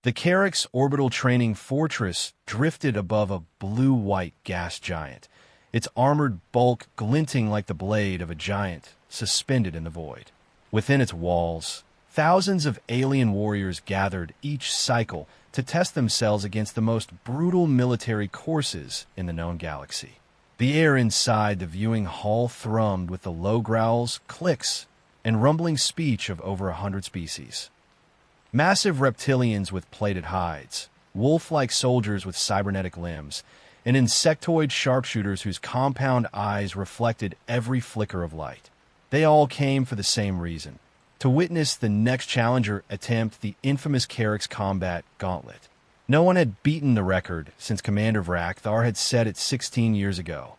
The Kharax orbital training fortress drifted above a blue-white gas giant, its armored bulk glinting like the blade of a giant suspended in the void. Within its walls, thousands of alien warriors gathered each cycle to test themselves against the most brutal military courses in the known galaxy. The air inside the viewing hall thrummed with the low growls, clicks, and rumbling speech of over 100 species. Massive reptilians with plated hides, wolf-like soldiers with cybernetic limbs, and insectoid sharpshooters whose compound eyes reflected every flicker of light. They all came for the same reason: to witness the next challenger attempt the infamous Kharax Combat Gauntlet. No one had beaten the record since Commander Vrakthar had set it 16 years ago.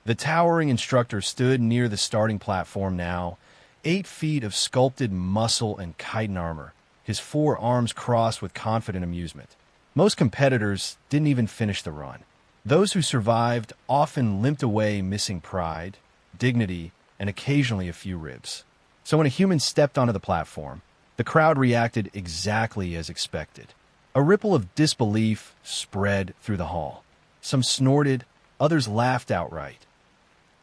The towering instructor stood near the starting platform now, 8 feet of sculpted muscle and chitin armor, his 4 arms crossed with confident amusement. Most competitors didn't even finish the run. Those who survived often limped away missing pride, dignity, and occasionally a few ribs. So when a human stepped onto the platform, the crowd reacted exactly as expected. A ripple of disbelief spread through the hall. Some snorted, others laughed outright.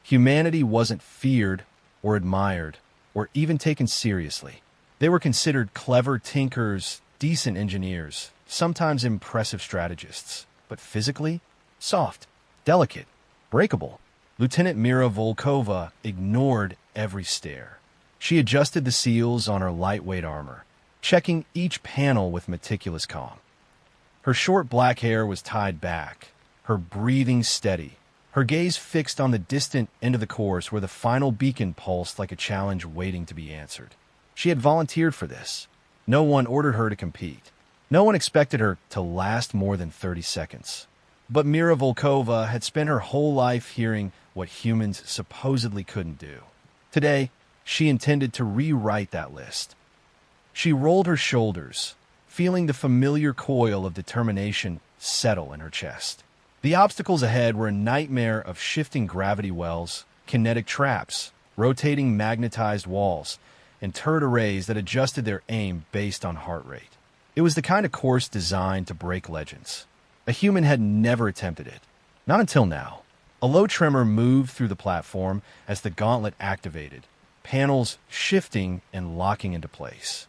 Humanity wasn't feared or admired or even taken seriously. They were considered clever tinkers, decent engineers, sometimes impressive strategists, but physically, soft, delicate, breakable. Lieutenant Mira Volkova ignored every stare. She adjusted the seals on her lightweight armor, checking each panel with meticulous calm. Her short black hair was tied back, her breathing steady, her gaze fixed on the distant end of the course where the final beacon pulsed like a challenge waiting to be answered. She had volunteered for this. No one ordered her to compete. No one expected her to last more than 30 seconds. But Mira Volkova had spent her whole life hearing what humans supposedly couldn't do. Today, she intended to rewrite that list. She rolled her shoulders, feeling the familiar coil of determination settle in her chest. The obstacles ahead were a nightmare of shifting gravity wells, kinetic traps, rotating magnetized walls, and turret arrays that adjusted their aim based on heart rate. It was the kind of course designed to break legends. A human had never attempted it. Not until now. A low tremor moved through the platform as the gauntlet activated, panels shifting and locking into place.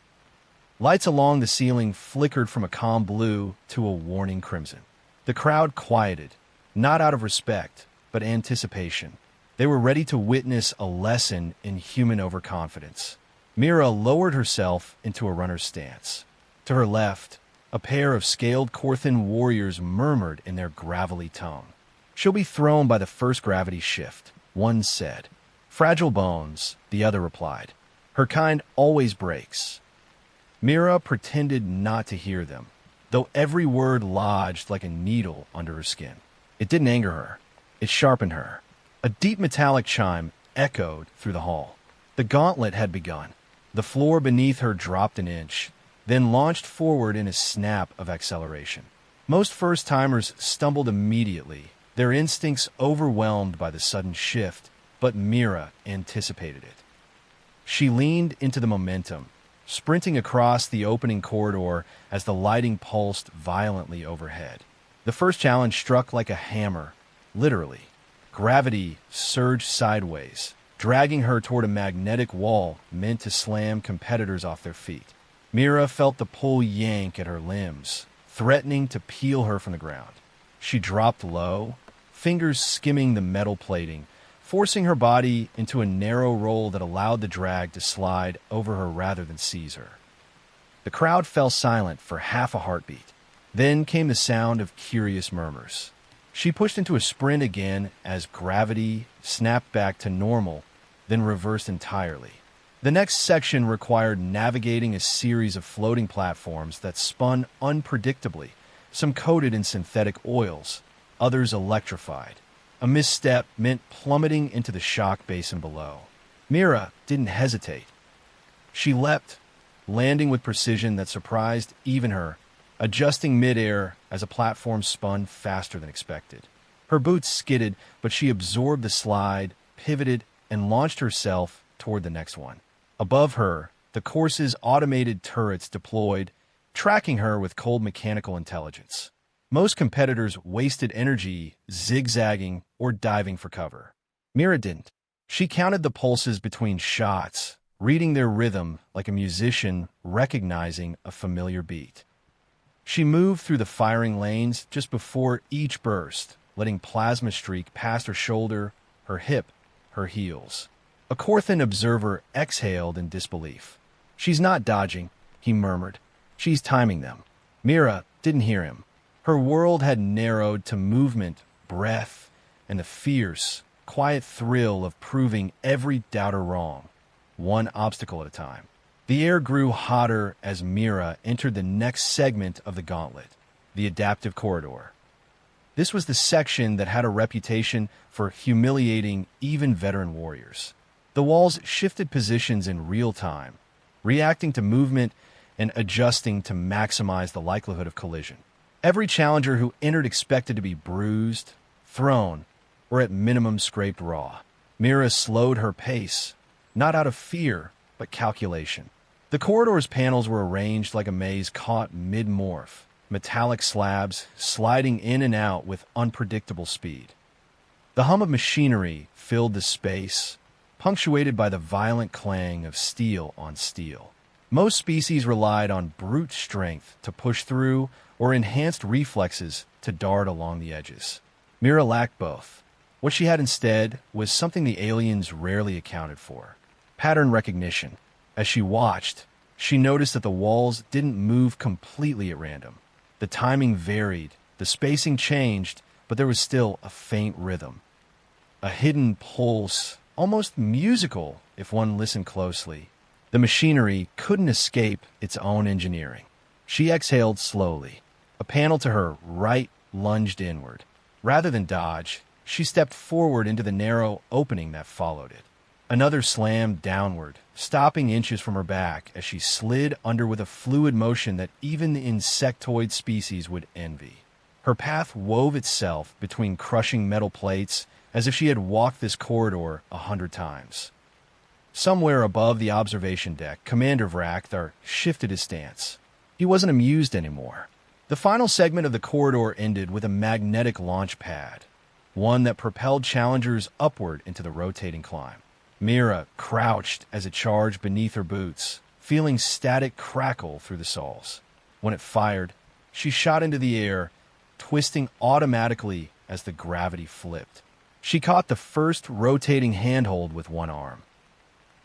Lights along the ceiling flickered from a calm blue to a warning crimson. The crowd quieted, not out of respect, but anticipation. They were ready to witness a lesson in human overconfidence. Mira lowered herself into a runner's stance. To her left, a pair of scaled Korthan warriors murmured in their gravelly tone. "She'll be thrown by the first gravity shift," one said. "Fragile bones," the other replied. "Her kind always breaks." Mira pretended not to hear them, though every word lodged like a needle under her skin. It didn't anger her. It sharpened her. A deep metallic chime echoed through the hall. The gauntlet had begun. The floor beneath her dropped an inch, then launched forward in a snap of acceleration. Most first-timers stumbled immediately, their instincts overwhelmed by the sudden shift, but Mira anticipated it. She leaned into the momentum, sprinting across the opening corridor as the lighting pulsed violently overhead. The first challenge struck like a hammer, literally. Gravity surged sideways, dragging her toward a magnetic wall meant to slam competitors off their feet. Mira felt the pull yank at her limbs, threatening to peel her from the ground. She dropped low, fingers skimming the metal plating, forcing her body into a narrow roll that allowed the drag to slide over her rather than seize her. The crowd fell silent for half a heartbeat. Then came the sound of curious murmurs. She pushed into a sprint again as gravity snapped back to normal, then reversed entirely. The next section required navigating a series of floating platforms that spun unpredictably, some coated in synthetic oils, others electrified. A misstep meant plummeting into the shock basin below. Mira didn't hesitate. She leapt, landing with precision that surprised even her, adjusting midair as a platform spun faster than expected. Her boots skidded, but she absorbed the slide, pivoted, and launched herself toward the next one. Above her, the course's automated turrets deployed, tracking her with cold mechanical intelligence. Most competitors wasted energy zigzagging or diving for cover. Mira didn't. She counted the pulses between shots, reading their rhythm like a musician recognizing a familiar beat. She moved through the firing lanes just before each burst, letting plasma streak past her shoulder, her hip, her heels. A Corthan observer exhaled in disbelief. "She's not dodging," he murmured. "She's timing them." Mira didn't hear him. Her world had narrowed to movement, breath, and the fierce, quiet thrill of proving every doubter wrong, one obstacle at a time. The air grew hotter as Mira entered the next segment of the gauntlet, the adaptive corridor. This was the section that had a reputation for humiliating even veteran warriors. The walls shifted positions in real time, reacting to movement and adjusting to maximize the likelihood of collision. Every challenger who entered expected to be bruised, thrown, or at minimum scraped raw. Mira slowed her pace, not out of fear, but calculation. The corridor's panels were arranged like a maze caught mid-morph, metallic slabs sliding in and out with unpredictable speed. The hum of machinery filled the space, punctuated by the violent clang of steel on steel. Most species relied on brute strength to push through or enhanced reflexes to dart along the edges. Mira lacked both. What she had instead was something the aliens rarely accounted for: pattern recognition. As she watched, she noticed that the walls didn't move completely at random. The timing varied, the spacing changed, but there was still a faint rhythm. A hidden pulse, almost musical if one listened closely. The machinery couldn't escape its own engineering. She exhaled slowly. A panel to her right lunged inward. Rather than dodge, she stepped forward into the narrow opening that followed it. Another slammed downward, stopping inches from her back as she slid under with a fluid motion that even the insectoid species would envy. Her path wove itself between crushing metal plates as if she had walked this corridor 100 times. Somewhere above the observation deck, Commander Vrakthar shifted his stance. He wasn't amused anymore. The final segment of the corridor ended with a magnetic launch pad, one that propelled challengers upward into the rotating climb. Mira crouched as it charged beneath her boots, feeling static crackle through the soles. When it fired, she shot into the air, twisting automatically as the gravity flipped. She caught the first rotating handhold with one arm.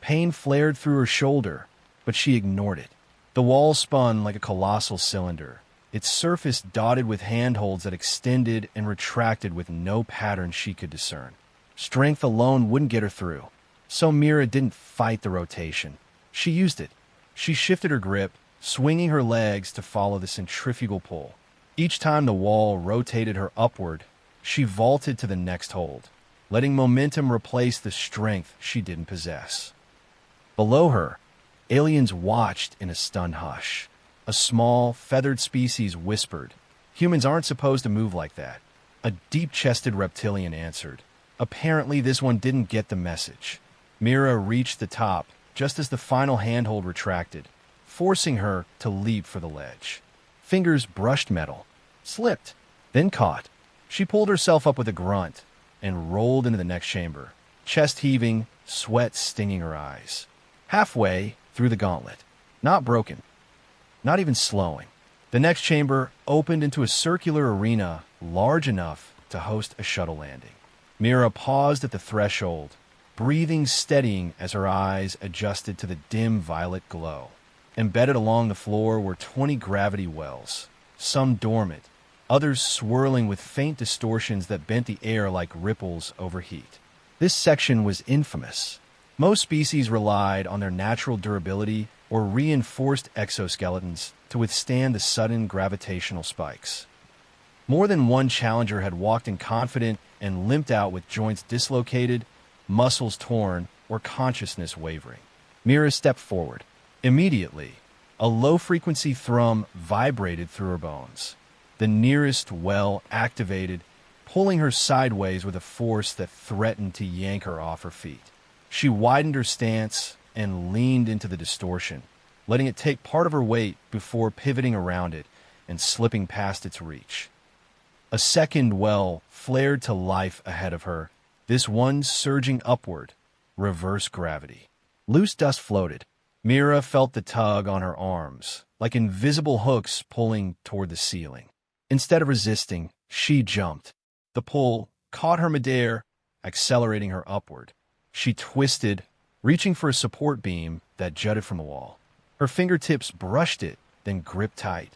Pain flared through her shoulder, but she ignored it. The wall spun like a colossal cylinder, its surface dotted with handholds that extended and retracted with no pattern she could discern. Strength alone wouldn't get her through, so Mira didn't fight the rotation. She used it. She shifted her grip, swinging her legs to follow the centrifugal pull. Each time the wall rotated her upward, she vaulted to the next hold, letting momentum replace the strength she didn't possess. Below her, aliens watched in a stunned hush. A small, feathered species whispered, "Humans aren't supposed to move like that." A deep-chested reptilian answered. Apparently, this one didn't get the message. Mira reached the top just as the final handhold retracted, forcing her to leap for the ledge. Fingers brushed metal, slipped, then caught. She pulled herself up with a grunt and rolled into the next chamber, chest heaving, sweat stinging her eyes. Halfway through the gauntlet, not broken, not even slowing. The next chamber opened into a circular arena large enough to host a shuttle landing. Mira paused at the threshold, breathing steadying as her eyes adjusted to the dim violet glow. Embedded along the floor were 20 gravity wells, some dormant, others swirling with faint distortions that bent the air like ripples over heat. This section was infamous. Most species relied on their natural durability or reinforced exoskeletons to withstand the sudden gravitational spikes. More than one challenger had walked in confident and limped out with joints dislocated, muscles torn, or consciousness wavering. Mira stepped forward. Immediately, a low-frequency thrum vibrated through her bones. The nearest well activated, pulling her sideways with a force that threatened to yank her off her feet. She widened her stance and leaned into the distortion, letting it take part of her weight before pivoting around it and slipping past its reach. A second well flared to life ahead of her, this one surging upward, reverse gravity. Loose dust floated. Mira felt the tug on her arms, like invisible hooks pulling toward the ceiling. Instead of resisting, she jumped. The pull caught her midair, accelerating her upward. She twisted, reaching for a support beam that jutted from the wall. Her fingertips brushed it, then gripped tight.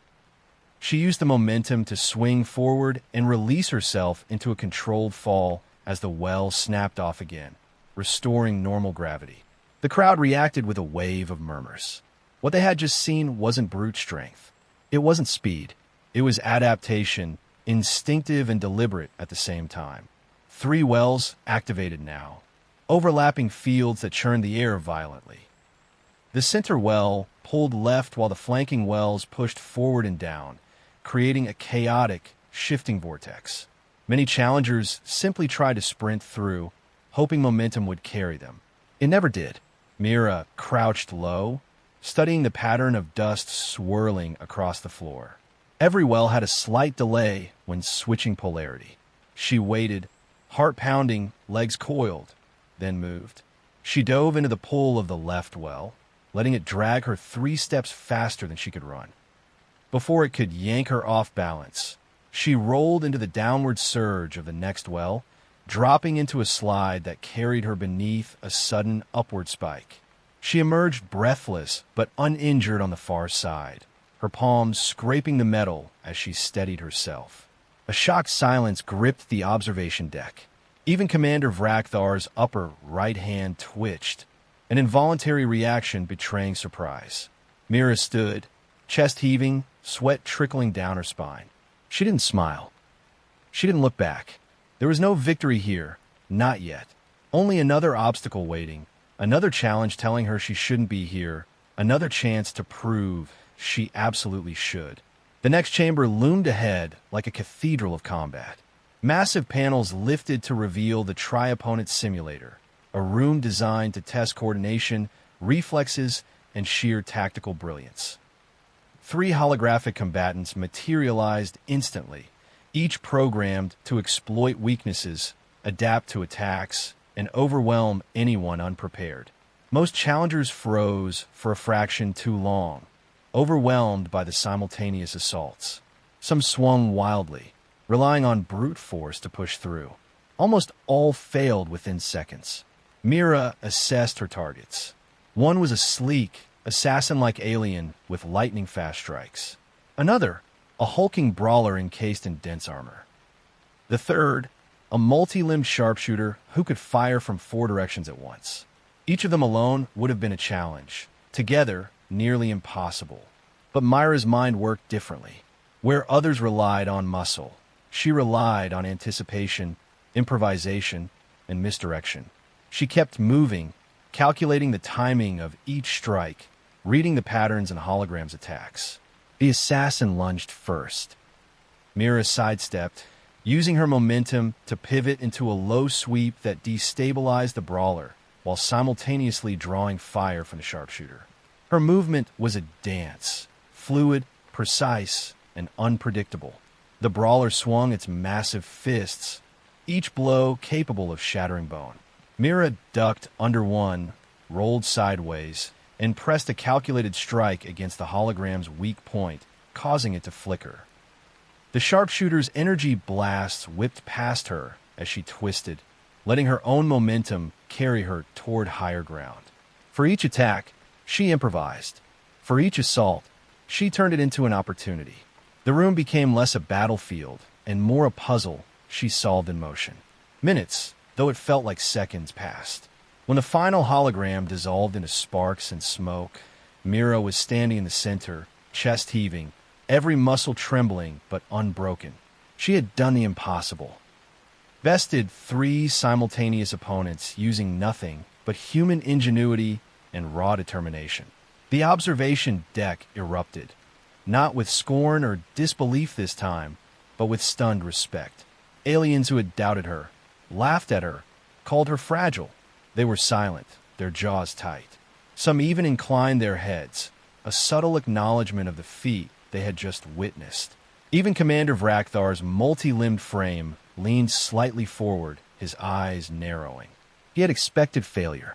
She used the momentum to swing forward and release herself into a controlled fall as the well snapped off again, restoring normal gravity. The crowd reacted with a wave of murmurs. What they had just seen wasn't brute strength. It wasn't speed. It was adaptation, instinctive and deliberate at the same time. 3 wells activated now, overlapping fields that churned the air violently. The center well pulled left while the flanking wells pushed forward and down, creating a chaotic, shifting vortex. Many challengers simply tried to sprint through, hoping momentum would carry them. It never did. Mira crouched low, studying the pattern of dust swirling across the floor. Every well had a slight delay when switching polarity. She waited, heart pounding, legs coiled, then moved. She dove into the pull of the left well, letting it drag her 3 steps faster than she could run. Before it could yank her off balance, she rolled into the downward surge of the next well, dropping into a slide that carried her beneath a sudden upward spike. She emerged breathless but uninjured on the far side, her palms scraping the metal as she steadied herself. A shocked silence gripped the observation deck. Even Commander Vrakthar's upper right hand twitched, an involuntary reaction betraying surprise. Mira stood, chest heaving, sweat trickling down her spine. She didn't smile. She didn't look back. There was no victory here, not yet. Only another obstacle waiting, another challenge telling her she shouldn't be here, another chance to prove she absolutely should. The next chamber loomed ahead like a cathedral of combat. Massive panels lifted to reveal the tri-opponent simulator, a room designed to test coordination, reflexes, and sheer tactical brilliance. 3 holographic combatants materialized instantly, each programmed to exploit weaknesses, adapt to attacks, and overwhelm anyone unprepared. Most challengers froze for a fraction too long, overwhelmed by the simultaneous assaults. Some swung wildly, relying on brute force to push through. Almost all failed within seconds. Mira assessed her targets. One was a sleek, assassin-like alien with lightning-fast strikes. Another, a hulking brawler encased in dense armor. The third, a multi-limbed sharpshooter who could fire from 4 directions at once. Each of them alone would have been a challenge. Together, nearly impossible. But Mira's mind worked differently. Where others relied on muscle, she relied on anticipation, improvisation, and misdirection. She kept moving, calculating the timing of each strike, reading the patterns in holograms' attacks. The assassin lunged first. Mira sidestepped, using her momentum to pivot into a low sweep that destabilized the brawler, while simultaneously drawing fire from the sharpshooter. Her movement was a dance, fluid, precise, and unpredictable. The brawler swung its massive fists, each blow capable of shattering bone. Mira ducked under one, rolled sideways, and pressed a calculated strike against the hologram's weak point, causing it to flicker. The sharpshooter's energy blasts whipped past her as she twisted, letting her own momentum carry her toward higher ground. For each attack, she improvised. For each assault, she turned it into an opportunity. The room became less a battlefield and more a puzzle she solved in motion. Minutes, though it felt like seconds, passed. When the final hologram dissolved into sparks and smoke, Mira was standing in the center, chest heaving, every muscle trembling but unbroken. She had done the impossible. Bested 3 simultaneous opponents using nothing but human ingenuity and raw determination. The observation deck erupted, not with scorn or disbelief this time, but with stunned respect. Aliens who had doubted her, laughed at her, called her fragile. They were silent, their jaws tight. Some even inclined their heads, a subtle acknowledgement of the feat they had just witnessed. Even Commander Vrakthar's multi-limbed frame leaned slightly forward, his eyes narrowing. He had expected failure.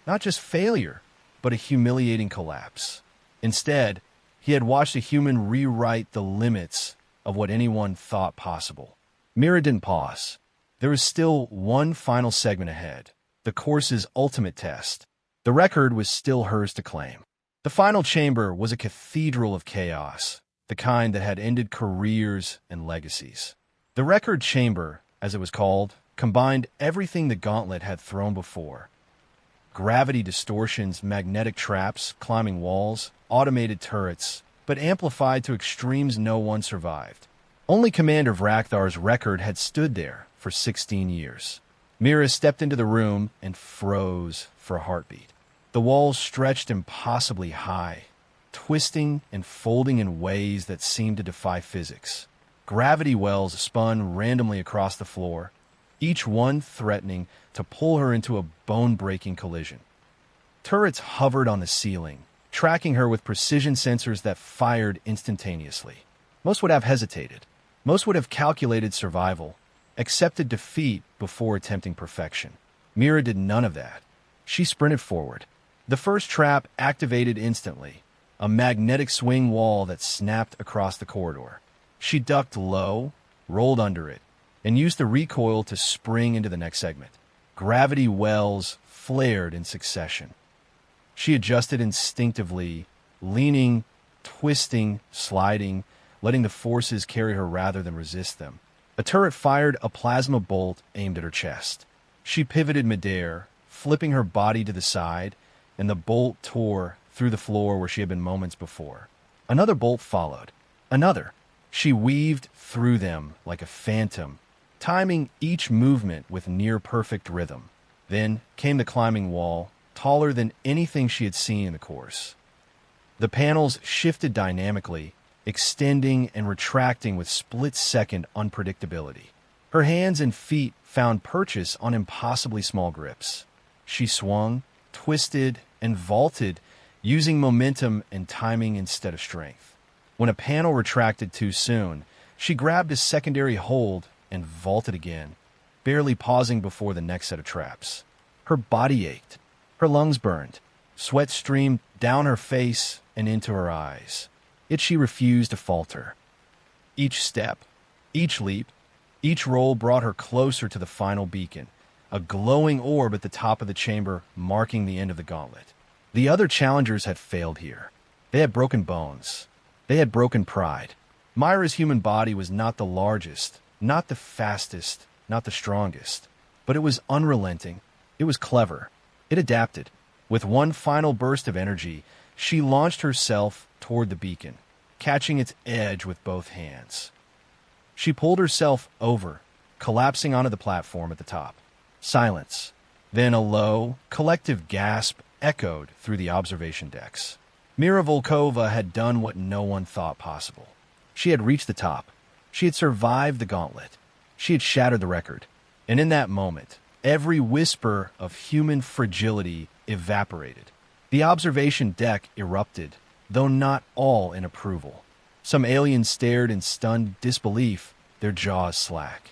Not just failure, but a humiliating collapse. Instead, he had watched a human rewrite the limits of what anyone thought possible. Mira didn't pause. There was still one final segment ahead, the course's ultimate test. The record was still hers to claim. The final chamber was a cathedral of chaos, the kind that had ended careers and legacies. The record chamber, as it was called, combined everything the gauntlet had thrown before. Gravity distortions, magnetic traps, climbing walls, automated turrets, but amplified to extremes no one survived. Only Commander Vrakthar's record had stood there for 16 years. Mira stepped into the room and froze for a heartbeat. The walls stretched impossibly high, twisting and folding in ways that seemed to defy physics. Gravity wells spun randomly across the floor, each one threatening to pull her into a bone-breaking collision. Turrets hovered on the ceiling, tracking her with precision sensors that fired instantaneously. Most would have hesitated. Most would have calculated survival, accepted defeat before attempting perfection. Mira did none of that. She sprinted forward. The first trap activated instantly, a magnetic swing wall that snapped across the corridor. She ducked low, rolled under it, and used the recoil to spring into the next segment. Gravity wells flared in succession. She adjusted instinctively, leaning, twisting, sliding, letting the forces carry her rather than resist them. A turret fired a plasma bolt aimed at her chest. She pivoted midair, flipping her body to the side, and the bolt tore through the floor where she had been moments before. Another bolt followed. Another. She weaved through them like a phantom, timing each movement with near-perfect rhythm. Then came the climbing wall, taller than anything she had seen in the course. The panels shifted dynamically, extending and retracting with split-second unpredictability. Her hands and feet found purchase on impossibly small grips. She swung, twisted, and vaulted, using momentum and timing instead of strength. When a panel retracted too soon, she grabbed a secondary hold and vaulted again, barely pausing before the next set of traps. Her body ached. Her lungs burned. Sweat streamed down her face and into her eyes. Yet she refused to falter. Each step, each leap, each roll brought her closer to the final beacon, a glowing orb at the top of the chamber marking the end of the gauntlet. The other challengers had failed here. They had broken bones. They had broken pride. Mira's human body was not the largest, not the fastest, not the strongest, but it was unrelenting. It was clever. It adapted. With one final burst of energy, she launched herself toward the beacon, catching its edge with both hands. She pulled herself over, collapsing onto the platform at the top. Silence. Then a low, collective gasp echoed through the observation decks. Mira Volkova had done what no one thought possible. She had reached the top. She had survived the gauntlet. She had shattered the record. And in that moment, every whisper of human fragility evaporated. The observation deck erupted, though not all in approval. Some aliens stared in stunned disbelief, their jaws slack.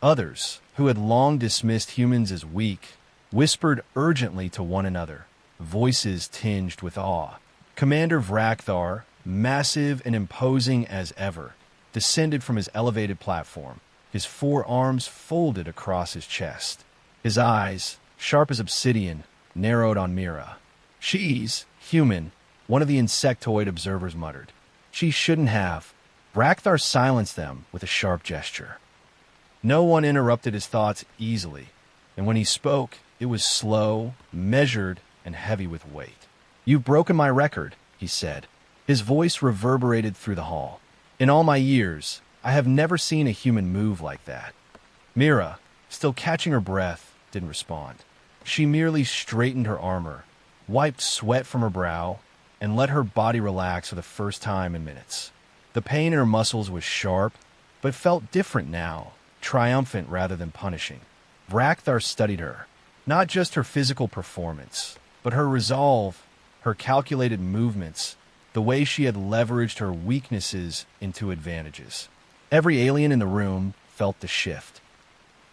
Others, who had long dismissed humans as weak, whispered urgently to one another, voices tinged with awe. Commander Vrakhthar, massive and imposing as ever, descended from his elevated platform, his forearms folded across his chest. His eyes, sharp as obsidian, narrowed on Mira. "She's human," one of the insectoid observers muttered. "She shouldn't have." Vrakhthar silenced them with a sharp gesture. No one interrupted his thoughts easily, and when he spoke, it was slow, measured, and heavy with weight. "You've broken my record," he said. His voice reverberated through the hall. "In all my years, I have never seen a human move like that." Mira, still catching her breath, didn't respond. She merely straightened her armor, wiped sweat from her brow, and let her body relax for the first time in minutes. The pain in her muscles was sharp, but felt different now, triumphant rather than punishing. Vrakhthar studied her, not just her physical performance, but her resolve, her calculated movements, the way she had leveraged her weaknesses into advantages. Every alien in the room felt the shift.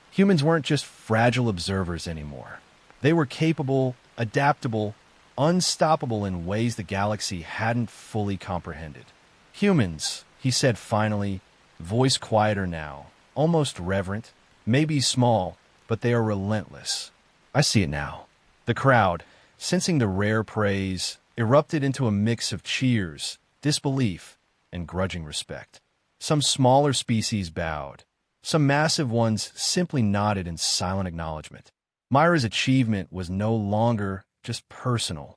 Humans weren't just fragile observers anymore. They were capable, adaptable, unstoppable in ways the galaxy hadn't fully comprehended. Humans, he said finally, voice quieter now, almost reverent, maybe small, but they are relentless. I see it now. The crowd, sensing the rare praise, erupted into a mix of cheers, disbelief, and grudging respect. Some smaller species bowed. Some massive ones simply nodded in silent acknowledgement. Mira's achievement was no longer just personal.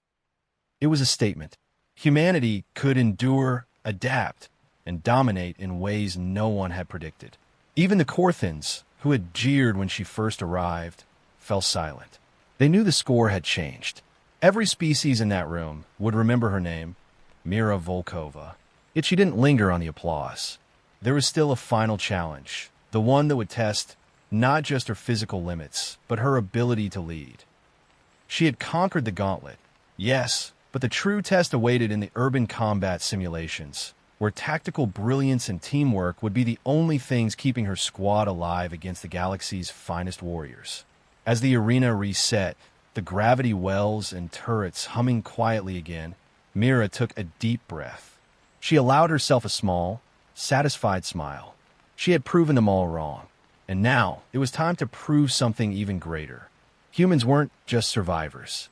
It was a statement. Humanity could endure, adapt, and dominate in ways no one had predicted. Even the Korthans, who had jeered when she first arrived, fell silent. They knew the score had changed. Every species in that room would remember her name, Mira Volkova. Yet she didn't linger on the applause. There was still a final challenge, the one that would test not just her physical limits, but her ability to lead. She had conquered the gauntlet, yes, but the true test awaited in the urban combat simulations, where tactical brilliance and teamwork would be the only things keeping her squad alive against the galaxy's finest warriors. As the arena reset, the gravity wells and turrets humming quietly again, Mira took a deep breath. She allowed herself a small, satisfied smile. She had proven them all wrong, and now it was time to prove something even greater. Humans weren't just survivors.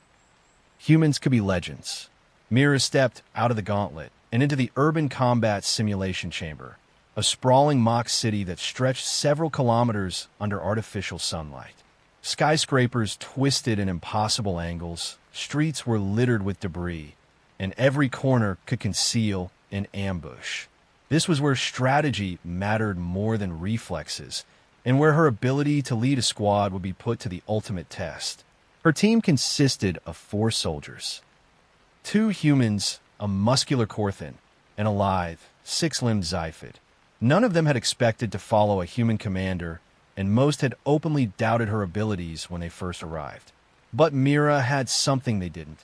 Humans could be legends. Mira stepped out of the gauntlet and into the urban combat simulation chamber, a sprawling mock city that stretched several kilometers under artificial sunlight. Skyscrapers twisted in impossible angles, streets were littered with debris, and every corner could conceal an ambush. This was where strategy mattered more than reflexes, and where her ability to lead a squad would be put to the ultimate test. Her team consisted of 4 soldiers. 2 humans, a muscular Korthan, and a lithe, 6-limbed Zyphid. None of them had expected to follow a human commander, and most had openly doubted her abilities when they first arrived. But Mira had something they didn't.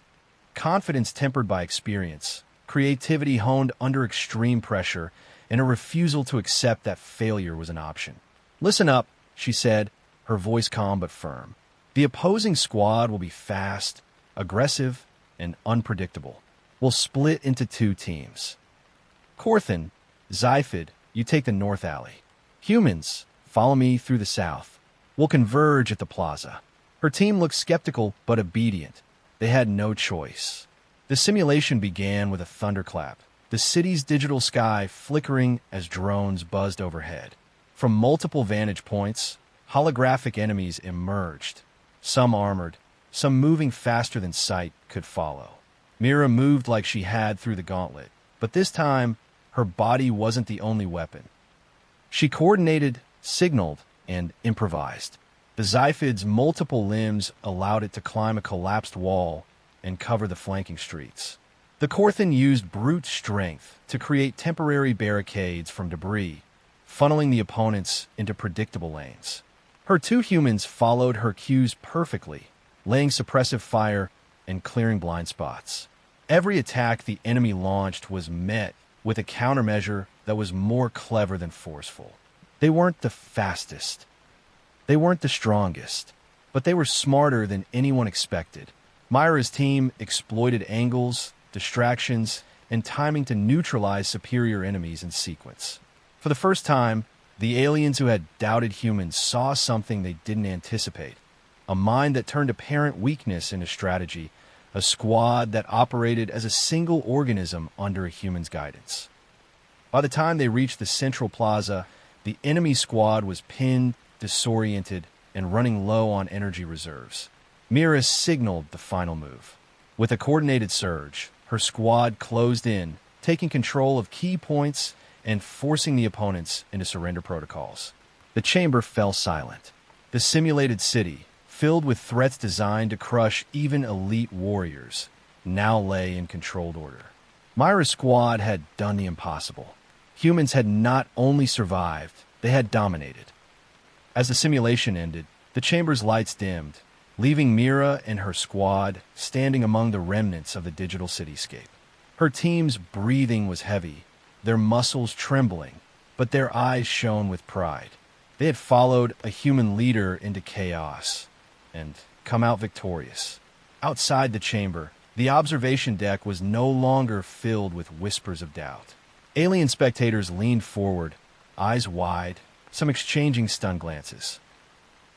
Confidence tempered by experience, creativity honed under extreme pressure, and a refusal to accept that failure was an option. "Listen up," she said, her voice calm but firm. "The opposing squad will be fast, aggressive, and unpredictable. We'll split into 2 teams. Korthan, Zyphid, you take the north alley. Humans, follow me through the south. We'll converge at the plaza." Her team looked skeptical but obedient. They had no choice. The simulation began with a thunderclap, the city's digital sky flickering as drones buzzed overhead. From multiple vantage points, holographic enemies emerged. Some armored, some moving faster than sight could follow. Mira moved like she had through the gauntlet, but this time, her body wasn't the only weapon. She coordinated, signaled, and improvised. The Zyphid's multiple limbs allowed it to climb a collapsed wall and cover the flanking streets. The Korthan used brute strength to create temporary barricades from debris, funneling the opponents into predictable lanes. Her 2 humans followed her cues perfectly, laying suppressive fire and clearing blind spots. Every attack the enemy launched was met with a countermeasure that was more clever than forceful. They weren't the fastest. They weren't the strongest, but they were smarter than anyone expected. Mira's team exploited angles, distractions, and timing to neutralize superior enemies in sequence. For the first time, the aliens who had doubted humans saw something they didn't anticipate, a mind that turned apparent weakness into strategy, a squad that operated as a single organism under a human's guidance. By the time they reached the central plaza, the enemy squad was pinned, disoriented, and running low on energy reserves. Mira signaled the final move. With a coordinated surge, her squad closed in, taking control of key points and forcing the opponents into surrender protocols. The chamber fell silent. The simulated city, filled with threats designed to crush even elite warriors, now lay in controlled order. Mira's squad had done the impossible. Humans had not only survived, they had dominated. As the simulation ended, the chamber's lights dimmed, leaving Mira and her squad standing among the remnants of the digital cityscape. Her team's breathing was heavy, their muscles trembling, but their eyes shone with pride. They had followed a human leader into chaos and come out victorious. Outside the chamber, the observation deck was no longer filled with whispers of doubt. Alien spectators leaned forward, eyes wide, some exchanging stunned glances.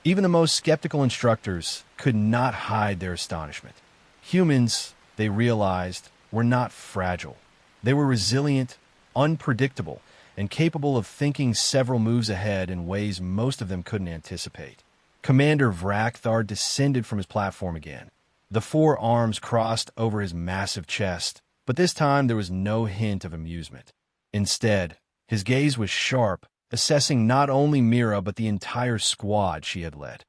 Even the most skeptical instructors could not hide their astonishment. Humans, they realized, were not fragile. They were resilient, unpredictable, and capable of thinking several moves ahead in ways most of them couldn't anticipate. Commander Vrakthar descended from his platform again. The four arms crossed over his massive chest, but this time there was no hint of amusement. Instead, his gaze was sharp, assessing not only Mira but the entire squad she had led.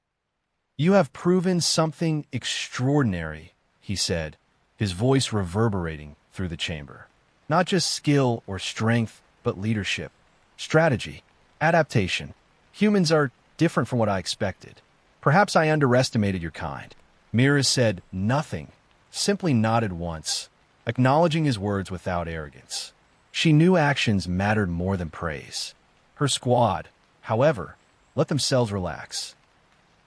"You have proven something extraordinary," he said, his voice reverberating through the chamber. "Not just skill or strength, but leadership, strategy, adaptation. Humans are different from what I expected. Perhaps I underestimated your kind." Mira said nothing, simply nodded once, acknowledging his words without arrogance. She knew actions mattered more than praise. Her squad, however, let themselves relax.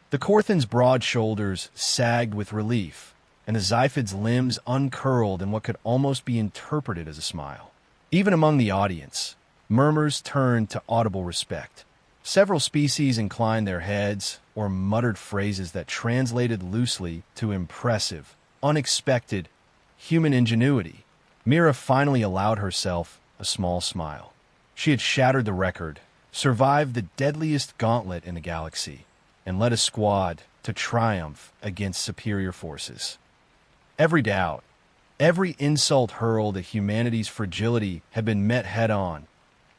The Korthan's broad shoulders sagged with relief, and the Zyphid's limbs uncurled in what could almost be interpreted as a smile. Even among the audience, murmurs turned to audible respect. Several species inclined their heads or muttered phrases that translated loosely to impressive, unexpected, human ingenuity. Mira finally allowed herself a small smile. She had shattered the record, survived the deadliest gauntlet in the galaxy, and led a squad to triumph against superior forces. Every doubt, every insult hurled at humanity's fragility had been met head-on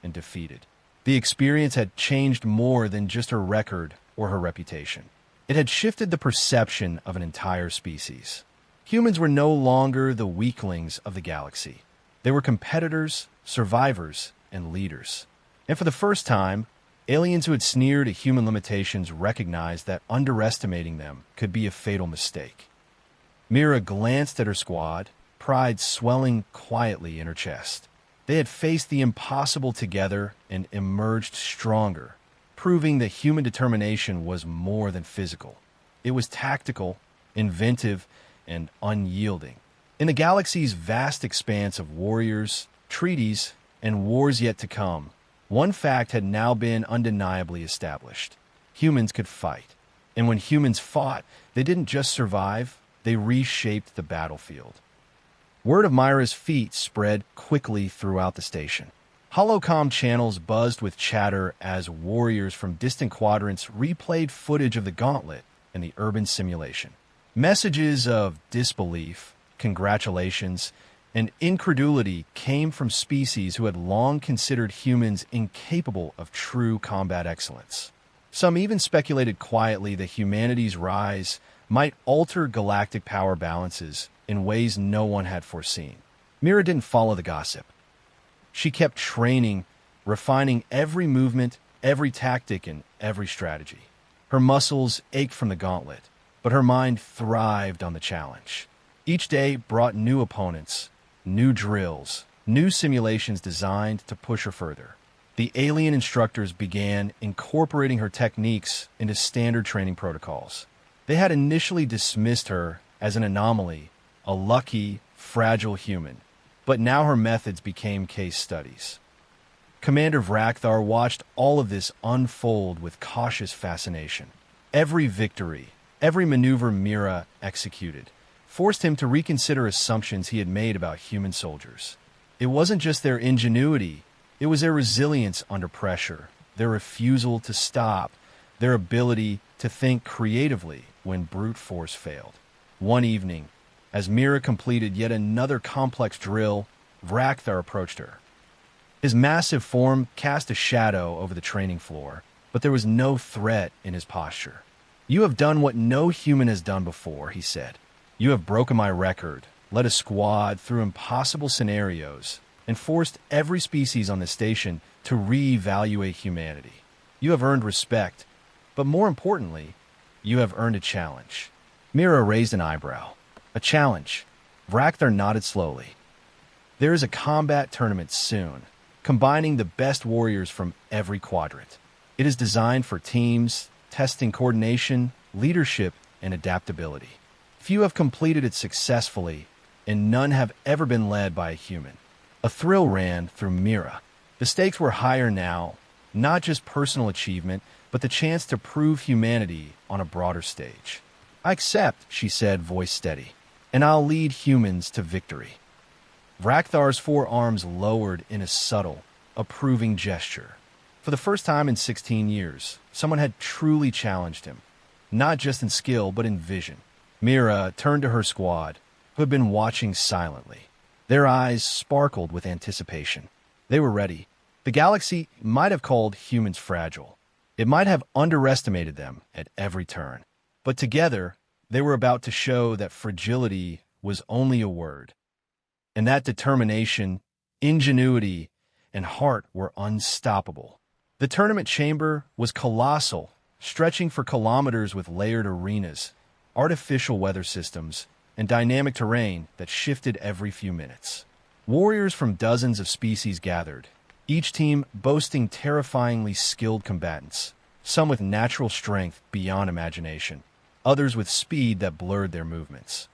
and defeated. The experience had changed more than just her record or her reputation. It had shifted the perception of an entire species. Humans were no longer the weaklings of the galaxy. They were competitors, survivors, and leaders. And for the first time, aliens who had sneered at human limitations recognized that underestimating them could be a fatal mistake. Mira glanced at her squad, pride swelling quietly in her chest. They had faced the impossible together and emerged stronger, proving that human determination was more than physical. It was tactical, inventive, and unyielding. In the galaxy's vast expanse of warriors, treaties, and wars yet to come, one fact had now been undeniably established. Humans could fight. And when humans fought, they didn't just survive, they reshaped the battlefield. Word of Mira's feat spread quickly throughout the station. Holocom channels buzzed with chatter as warriors from distant quadrants replayed footage of the gauntlet and the urban simulation. Messages of disbelief, congratulations, and incredulity came from species who had long considered humans incapable of true combat excellence. Some even speculated quietly that humanity's rise might alter galactic power balances in ways no one had foreseen. Mira didn't follow the gossip. She kept training, refining every movement, every tactic, and every strategy. Her muscles ached from the gauntlet, but her mind thrived on the challenge. Each day brought new opponents, new drills, new simulations designed to push her further. The alien instructors began incorporating her techniques into standard training protocols. They had initially dismissed her as an anomaly, a lucky, fragile human, but now her methods became case studies. Commander Vrakthar watched all of this unfold with cautious fascination. Every victory, every maneuver Mira executed, forced him to reconsider assumptions he had made about human soldiers. It wasn't just their ingenuity, it was their resilience under pressure, their refusal to stop, their ability to think creatively when brute force failed. One evening, as Mira completed yet another complex drill, Vrakthar approached her. His massive form cast a shadow over the training floor, but there was no threat in his posture. "You have done what no human has done before," he said. "You have broken my record, led a squad through impossible scenarios, and forced every species on the station to reevaluate humanity. You have earned respect, but more importantly, you have earned a challenge." Mira raised an eyebrow. A challenge. Vrakthar nodded slowly. There is a combat tournament soon, combining the best warriors from every quadrant. It is designed for teams, testing coordination, leadership, and adaptability. Few have completed it successfully, and none have ever been led by a human. A thrill ran through Mira. The stakes were higher now, not just personal achievement, but the chance to prove humanity on a broader stage. I accept, she said, voice steady, and I'll lead humans to victory. Vrakthar's forearms lowered in a subtle, approving gesture. For the first time in 16 years, someone had truly challenged him, not just in skill, but in vision. Mira turned to her squad, who had been watching silently. Their eyes sparkled with anticipation. They were ready. The galaxy might have called humans fragile. It might have underestimated them at every turn. But together, they were about to show that fragility was only a word, and that determination, ingenuity, and heart were unstoppable. The tournament chamber was colossal, stretching for kilometers with layered arenas, artificial weather systems, and dynamic terrain that shifted every few minutes. Warriors from dozens of species gathered, each team boasting terrifyingly skilled combatants, some with natural strength beyond imagination, others with speed that blurred their movements.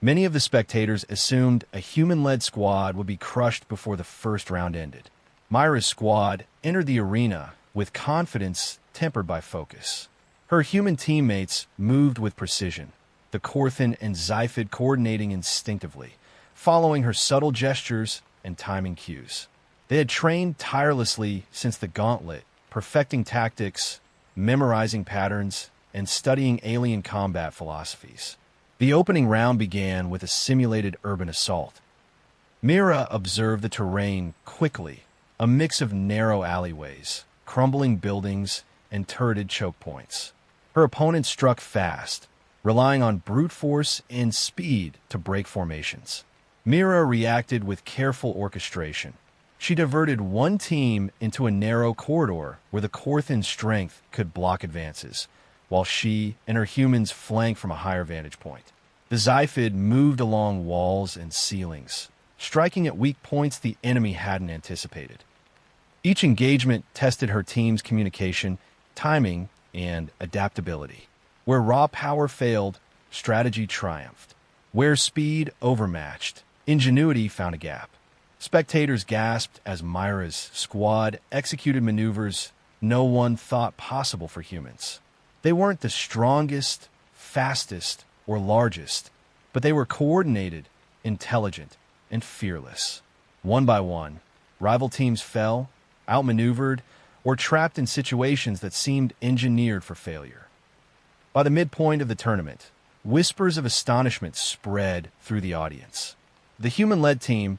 Many of the spectators assumed a human-led squad would be crushed before the first round ended. Mira's squad entered the arena with confidence tempered by focus. Her human teammates moved with precision, the Korthan and Zyphid coordinating instinctively, following her subtle gestures and timing cues. They had trained tirelessly since the Gauntlet, perfecting tactics, memorizing patterns, and studying alien combat philosophies. The opening round began with a simulated urban assault. Mira observed the terrain quickly, a mix of narrow alleyways, crumbling buildings, and turreted choke points. Her opponent struck fast, relying on brute force and speed to break formations. Mira reacted with careful orchestration. She diverted one team into a narrow corridor where the Korthan strength could block advances, while she and her humans flanked from a higher vantage point. The Zyphid moved along walls and ceilings, striking at weak points the enemy hadn't anticipated. Each engagement tested her team's communication, timing, and adaptability. Where raw power failed, strategy triumphed. Where speed overmatched, ingenuity found a gap. Spectators gasped as Mira's squad executed maneuvers no one thought possible for humans. They weren't the strongest, fastest, or largest, but they were coordinated, intelligent, and fearless. One by one, rival teams fell, outmaneuvered, or trapped in situations that seemed engineered for failure. By the midpoint of the tournament, whispers of astonishment spread through the audience. The human-led team,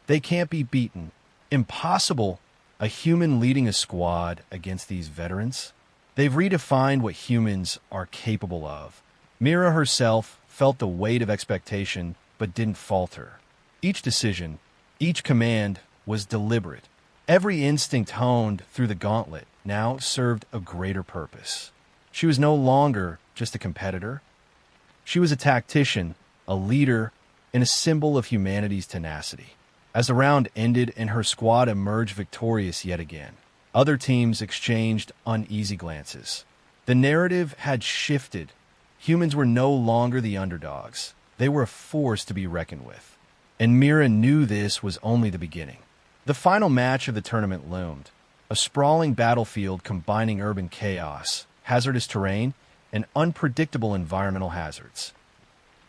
they can't be beaten. Impossible, a human leading a squad against these veterans? They've redefined what humans are capable of. Mira herself felt the weight of expectation, but didn't falter. Each decision, each command was deliberate. Every instinct honed through the gauntlet now served a greater purpose. She was no longer just a competitor. She was a tactician, a leader, and a symbol of humanity's tenacity. As the round ended and her squad emerged victorious yet again, other teams exchanged uneasy glances. The narrative had shifted. Humans were no longer the underdogs. They were a force to be reckoned with. And Mira knew this was only the beginning. The final match of the tournament loomed, a sprawling battlefield combining urban chaos, hazardous terrain, and unpredictable environmental hazards.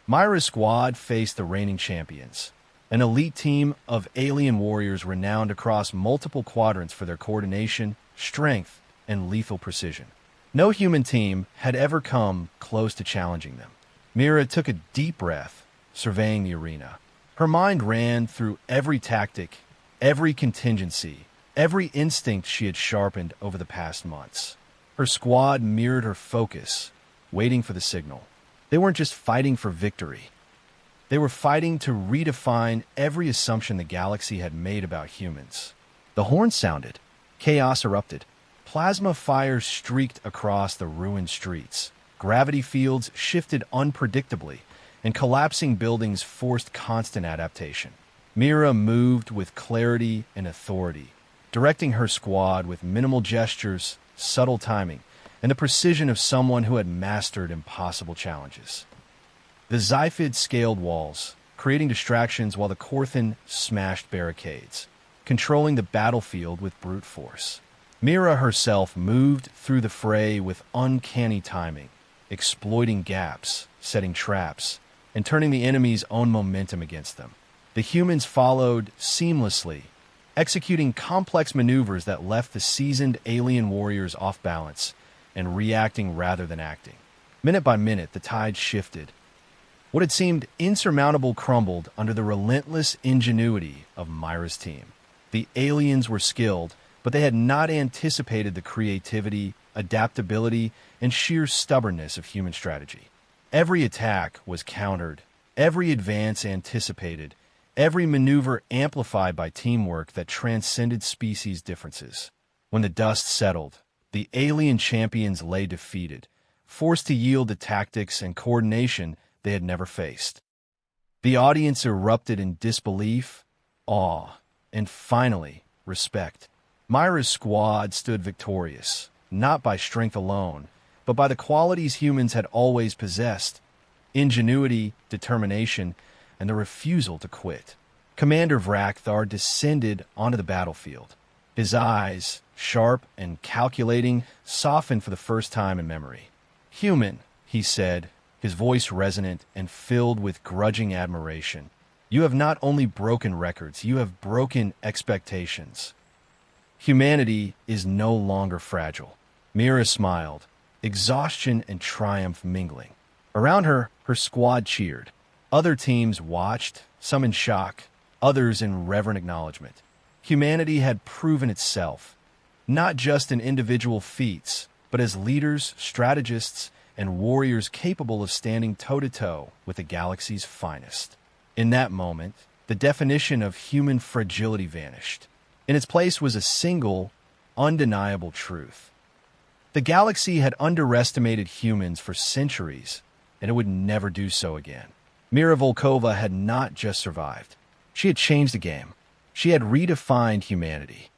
Mira's squad faced the reigning champions, an elite team of alien warriors renowned across multiple quadrants for their coordination, strength, and lethal precision. No human team had ever come close to challenging them. Mira took a deep breath, surveying the arena. Her mind ran through every tactic, every contingency, every instinct she had sharpened over the past months. Her squad mirrored her focus, waiting for the signal. They weren't just fighting for victory. They were fighting to redefine every assumption the galaxy had made about humans. The horn sounded. Chaos erupted. Plasma fires streaked across the ruined streets. Gravity fields shifted unpredictably, and collapsing buildings forced constant adaptation. Mira moved with clarity and authority, directing her squad with minimal gestures, subtle timing, and the precision of someone who had mastered impossible challenges. The Zyphid scaled walls, creating distractions while the Korthan smashed barricades, controlling the battlefield with brute force. Mira herself moved through the fray with uncanny timing, exploiting gaps, setting traps, and turning the enemy's own momentum against them. The humans followed seamlessly, executing complex maneuvers that left the seasoned alien warriors off balance and reacting rather than acting. Minute by minute, the tide shifted. What had seemed insurmountable crumbled under the relentless ingenuity of Mira's team. The aliens were skilled, but they had not anticipated the creativity, adaptability, and sheer stubbornness of human strategy. Every attack was countered, every advance anticipated, every maneuver amplified by teamwork that transcended species differences. When the dust settled, the alien champions lay defeated, forced to yield to tactics and coordination they had never faced. The audience erupted in disbelief, awe, and finally, respect. Mira's squad stood victorious, not by strength alone, but by the qualities humans had always possessed: ingenuity, determination, and the refusal to quit. Commander Vrakthar descended onto the battlefield. His eyes, sharp and calculating, softened for the first time in memory. "Human," he said, his voice resonant and filled with grudging admiration. "You have not only broken records, you have broken expectations. Humanity is no longer fragile." Mira smiled, exhaustion and triumph mingling. Around her, her squad cheered. Other teams watched, some in shock, others in reverent acknowledgement. Humanity had proven itself, not just in individual feats, but as leaders, strategists, and warriors capable of standing toe-to-toe with the galaxy's finest. In that moment, the definition of human fragility vanished. In its place was a single, undeniable truth. The galaxy had underestimated humans for centuries, and it would never do so again. Mira Volkova had not just survived. She had changed the game. She had redefined humanity.